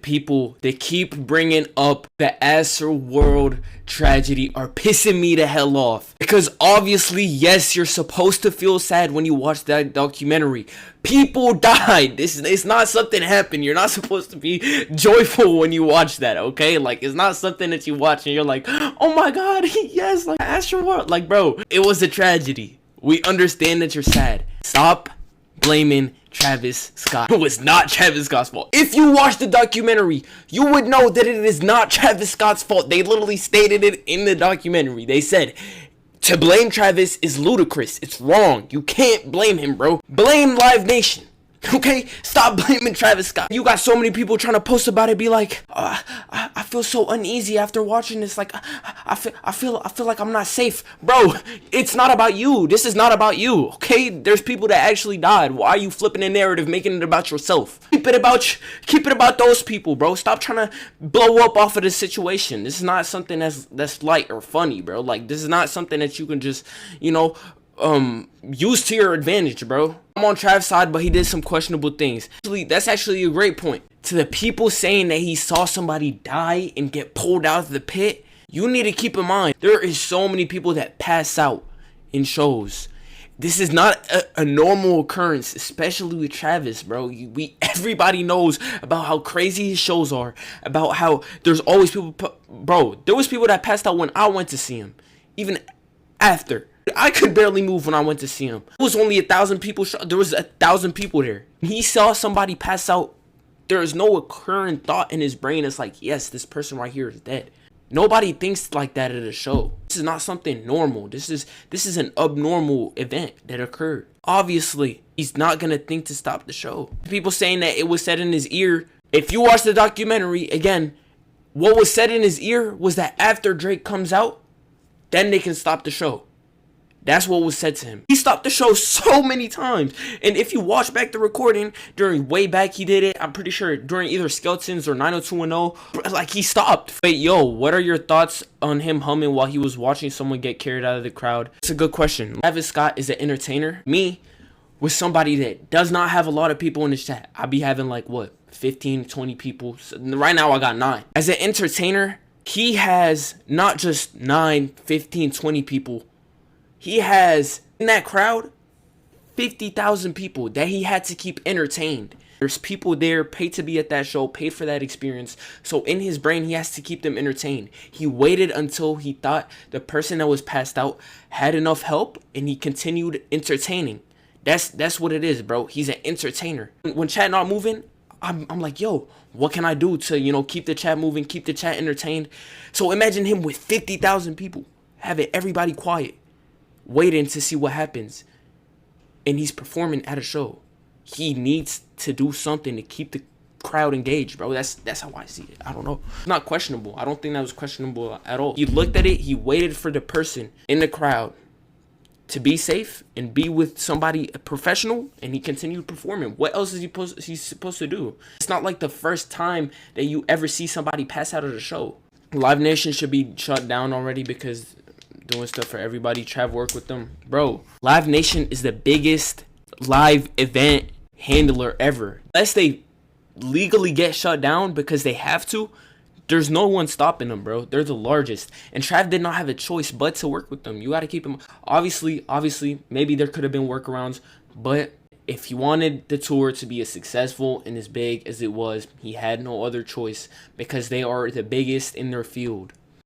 people that keep bringing up the Astroworld tragedy are pissing me the hell off. Because obviously, yes, you're supposed to feel sad when you watch that documentary. People died. It's not something happened. You're not supposed to be joyful when you watch that, okay? Like, it's not something that you watch and you're like, oh my god, yes, like Astroworld. Like, bro, it was a tragedy. We understand that you're sad. Stop blaming Travis Scott. It was not Travis Scott's fault. If you watch the documentary, you would know that it is not Travis Scott's fault. They literally stated it in the documentary. They said, to blame Travis is ludicrous. It's wrong. You can't blame him, bro. Blame Live Nation. Okay? Stop blaming Travis Scott. You got so many people trying to post about it, be like, I feel so uneasy after watching this. Like, I feel like I'm not safe. Bro, it's not about you. This is not about you, okay? There's people that actually died. Why are you flipping the narrative, making it about yourself? Keep it about those people, bro. Stop trying to blow up off of the situation. This is not something that's light or funny, bro. Like, this is not something that you can just, you know, use to your advantage, bro. I'm on Trav's side, but he did some questionable things. Actually, that's actually a great point. To the people saying that he saw somebody die and get pulled out of the pit, you need to keep in mind, there is so many people that pass out in shows. This is not a normal occurrence, especially with Travis, bro. Everybody knows about how crazy his shows are, about how there's always people, bro, there was people that passed out when I went to see him, even after. I could barely move when I went to see him. It was only 1,000 people. There was 1,000 people there. He saw somebody pass out. There is no occurring thought in his brain. It's like, yes, this person right here is dead. Nobody thinks like that at a show. This is not something normal. This is an abnormal event that occurred. Obviously, he's not gonna think to stop the show. People saying that it was said in his ear. If you watch the documentary again, what was said in his ear was that after Drake comes out, then they can stop the show. That's what was said to him. He stopped the show so many times. And if you watch back the recording, during way back he did it, I'm pretty sure during either Skeletons or 90210, like he stopped. Wait, yo, what are your thoughts on him humming while he was watching someone get carried out of the crowd? It's a good question. Travis Scott is an entertainer. Me, with somebody that does not have a lot of people in his chat, I'd be having like, what, 15, 20 people. So right now I got 9. As an entertainer, he has not just 9, 15, 20 people. He has, in that crowd, 50,000 people that he had to keep entertained. There's people there paid to be at that show, paid for that experience. So in his brain, he has to keep them entertained. He waited until he thought the person that was passed out had enough help, and he continued entertaining. That's what it is, bro. He's an entertainer. When chat not moving, I'm like, yo, what can I do to, you know, keep the chat moving, keep the chat entertained? So imagine him with 50,000 people, having everybody quiet, waiting to see what happens, and he's performing at a show. He needs to do something to keep the crowd engaged, bro. That's how I see it. I don't know. It's not questionable. I don't think that was questionable at all. He looked at it. He waited for the person in the crowd to be safe and be with somebody professional, and he continued performing. What else is he supposed to do? It's not like the first time that you ever see somebody pass out of the show. Live Nation should be shut down already because doing stuff for everybody. Trav work with them, bro. Live Nation is the biggest live event handler ever. Unless they legally get shut down because they have to, there's no one stopping them, bro. They're the largest, and Trav did not have a choice but to work with them. You got to keep them. Obviously, maybe there could have been workarounds, but if he wanted the tour to be as successful and as big as it was, he had no other choice because they are the biggest in their field.